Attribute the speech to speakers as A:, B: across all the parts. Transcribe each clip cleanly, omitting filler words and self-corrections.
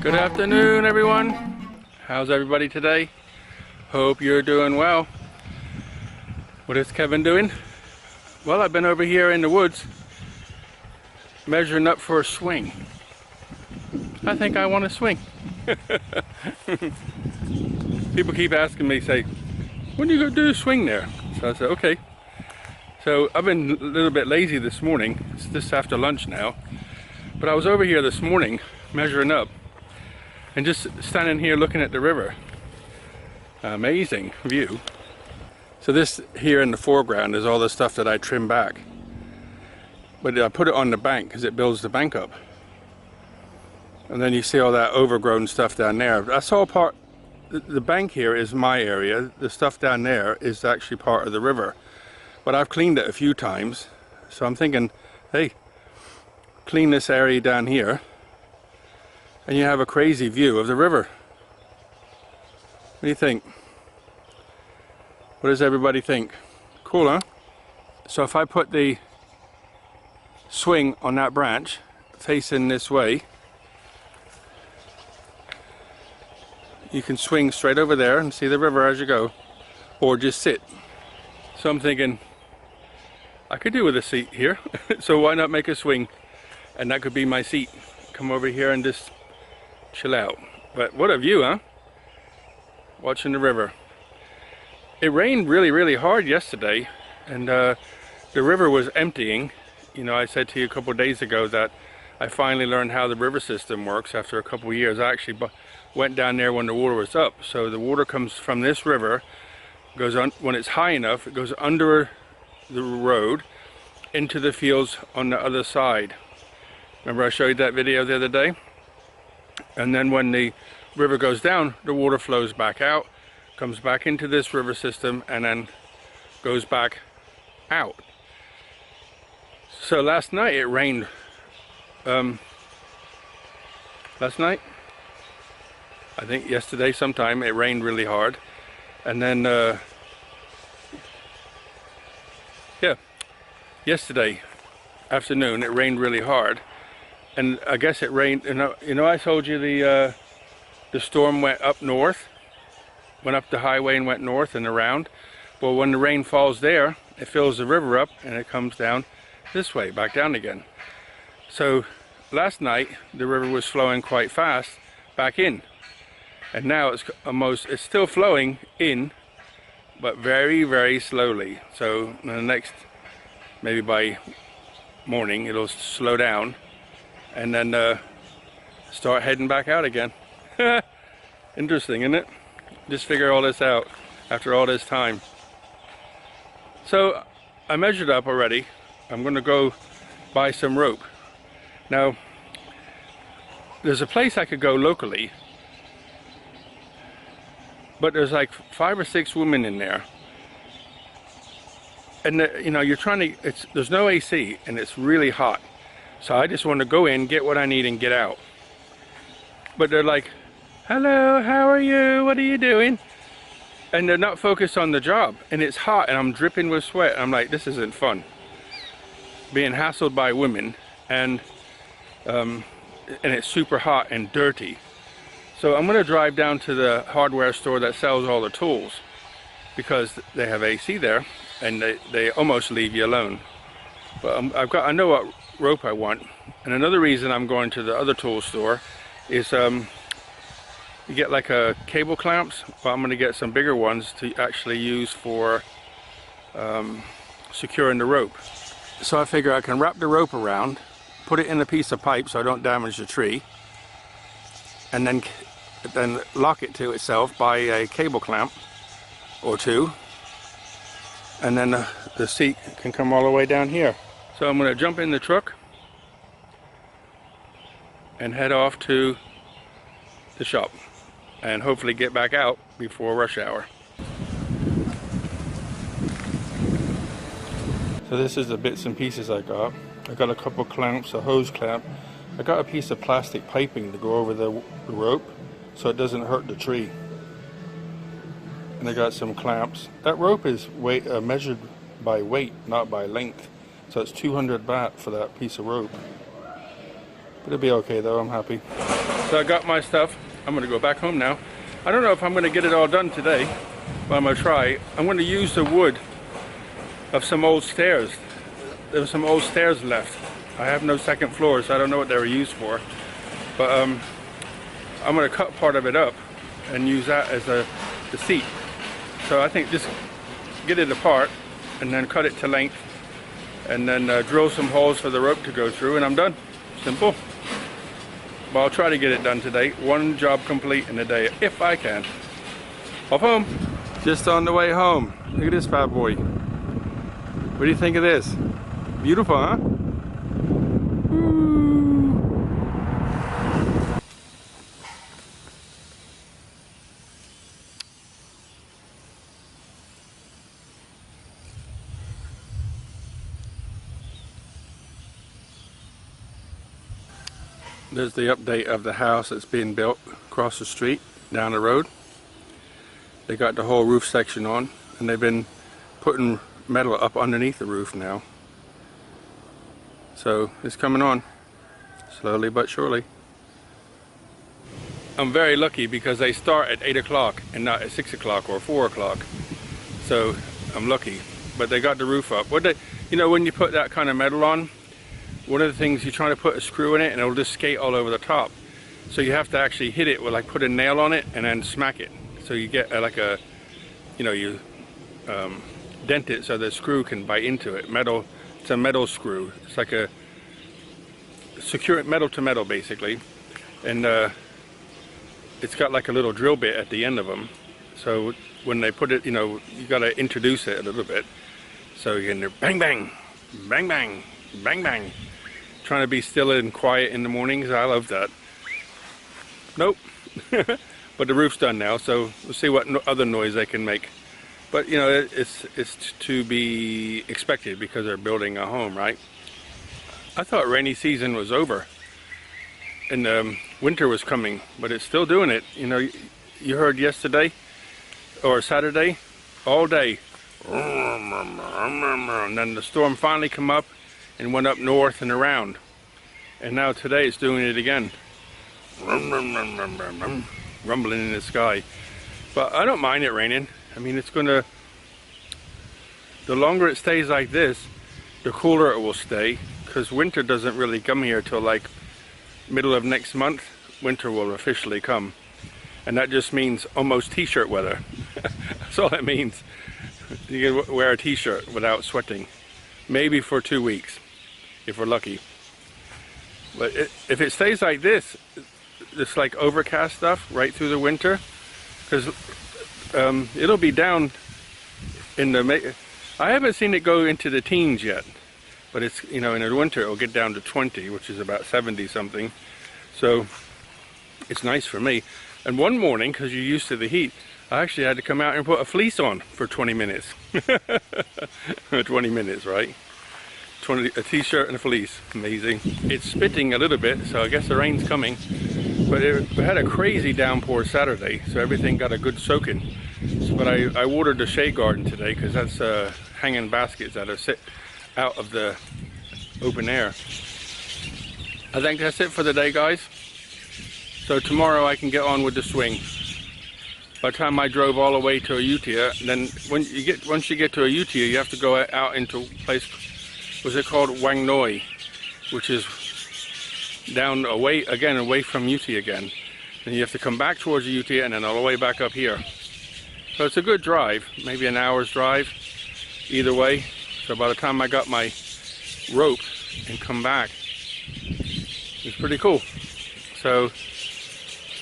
A: Good afternoon, everyone. How's everybody today? Hope you're doing well. What is Kevin doing? Well, I've been over here in the woods measuring up for a swing. I think I want to swing. People keep asking me, say, when are you going to do a swing there? So I said, okay. So I've been a little bit lazy this morning. It's just after lunch now. But I was over here this morning measuring up and just standing here looking at the river. Amazing view. So this here in the foreground is all the stuff that I trim back. But I put it on the bank because it builds the bank up. And then you see all that overgrown stuff down there. That's all part, the bank here is my area. The stuff down there is actually part of the river. But I've cleaned it a few times. So I'm thinking, hey, clean this area down here and you have a crazy view of the river. What do you think? What does everybody think? Cool, huh? So if I put the swing on that branch facing this way, you can swing straight over there and see the river as you go, or just sit. So I'm thinking I could do with a seat here. So why not make a swing, and that could be my seat. Come over here and just chill out. But what a view, huh? Watching the river. It rained really hard yesterday, and the river was emptying. You know, I said to you a couple of days ago that I finally learned how the river system works after a couple of years. I actually went down there when the water was up. So the water comes from this river, goes on when it's high enough, it goes under the road into the fields on the other side. Remember I showed you that video the other day? And then when the river goes down, the water flows back out, comes back into this river system, and then goes back out. So last night it rained. Last night? I think yesterday sometime it rained really hard. And then yeah, yesterday afternoon it rained really hard, and I guess it rained. You know, I told you the storm went up north, went up the highway and went north and around. Well, when the rain falls there, it fills the river up and it comes down this way, back down again. So last night the river was flowing quite fast back in, and now it's still flowing in, but very slowly. So in the next, maybe by morning, it'll slow down and then start heading back out again. Interesting, isn't it? Just figure all this out after all this time. So I measured up already. I'm going to go buy some rope. Now there's a place I could go locally, but there's like 5 or 6 women in there, and you know, you're trying to, there's no AC and it's really hot. So I just want to go in, get what I need and get out. But they're like, hello, how are you? What are you doing? And they're not focused on the job, and it's hot and I'm dripping with sweat. I'm like, this isn't fun. Being hassled by women, and it's super hot and dirty. So I'm going to drive down to the hardware store that sells all the tools, because they have AC there and they almost leave you alone. But I know what rope I want. And another reason I'm going to the other tool store is you get like a cable clamps, but I'm going to get some bigger ones to actually use for securing the rope. So I figure I can wrap the rope around, put it in a piece of pipe so I don't damage the tree, and then lock it to itself by a cable clamp or 2, and then the seat can come all the way down here. So I'm going to jump in the truck and head off to the shop and hopefully get back out before rush hour. So this is the bits and pieces I got. I got a couple clamps, a hose clamp. I got a piece of plastic piping to go over the rope so it doesn't hurt the tree. And I got some clamps. That rope is measured by weight, not by length. So it's 200 baht for that piece of rope. But it'll be okay though, I'm happy. So I got my stuff. I'm gonna go back home now. I don't know if I'm gonna get it all done today, but I'm gonna try. I'm gonna use the wood of some old stairs. There were some old stairs left. I have no second floor, so I don't know what they were used for. But I'm gonna cut part of it up and use that as the seat. So I think just get it apart and then cut it to length and then drill some holes for the rope to go through, and I'm done. Simple. But I'll try to get it done today. One job complete in a day, if I can. Off home. Just on the way home. Look at this bad boy. What do you think of this? Beautiful, huh? There's the update of the house that's being built across the street, down the road. They got the whole roof section on, and they've been putting metal up underneath the roof now. So it's coming on, slowly but surely. I'm very lucky because they start at 8 o'clock and not at 6 o'clock or 4 o'clock. So I'm lucky. But they got the roof up. You know, when you put that kind of metal on, one of the things, you're trying to put a screw in it and it'll just skate all over the top. So you have to actually hit it with, like, put a nail on it and then smack it. So you get like a, you know, you dent it so the screw can bite into it. Metal, it's a metal screw. It's like a secure metal to metal basically. And it's got like a little drill bit at the end of them. So when they put it, you know, you got to introduce it a little bit. So you can bang, bang, bang, bang, bang, bang. Trying to be still and quiet in the mornings. I love that. Nope. But the roof's done now, so we'll see what other noise they can make. But you know, it's to be expected because they're building a home, right? I thought rainy season was over and winter was coming, but it's still doing it. You know, you heard yesterday or Saturday, all day, and then the storm finally come up and went up north and around, and now today it's doing it again, rumbling in the sky. But I don't mind it raining. I mean, it's gonna, the longer it stays like this, the cooler it will stay, because winter doesn't really come here till like middle of next month. Winter will officially come, and that just means almost t-shirt weather. That's all it means. You can wear a t-shirt without sweating, maybe for 2 weeks if we're lucky. But if it stays like this, it's like overcast stuff right through the winter, because it'll be down in the, I haven't seen it go into the teens yet, but it's, you know, in the winter it'll get down to 20, which is about 70 something. So it's nice for me. And one morning, because you're used to the heat, I actually had to come out and put a fleece on for 20 minutes. 20 minutes, right? A t-shirt and a fleece. Amazing. It's spitting a little bit, so I guess the rain's coming. But we had a crazy downpour Saturday, so everything got a good soaking. But I watered the shade garden today, because that's hanging baskets that are sit out of the open air. I think that's it for the day, guys. So tomorrow I can get on with the swing. By the time I drove all the way to Ayutthaya, then once you get to Ayutthaya, you have to go out into a place, what's it called, Wang Noi, which is down away from Ayutthaya again. Then you have to come back towards Ayutthaya and then all the way back up here. So it's a good drive, maybe an hour's drive either way. So by the time I got my rope and come back, it's pretty cool. So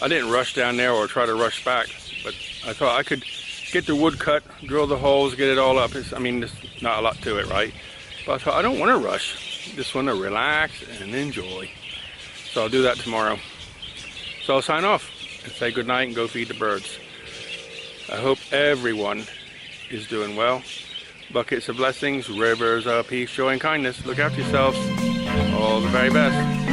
A: I didn't rush down there or try to rush back, but I thought I could get the wood cut, drill the holes, get it all up. I mean, there's not a lot to it, right? But I thought I don't want to rush. Just want to relax and enjoy. So I'll do that tomorrow. So I'll sign off and say goodnight and go feed the birds. I hope everyone is doing well. Buckets of blessings, rivers of peace, joy, and kindness. Look after yourselves. All the very best.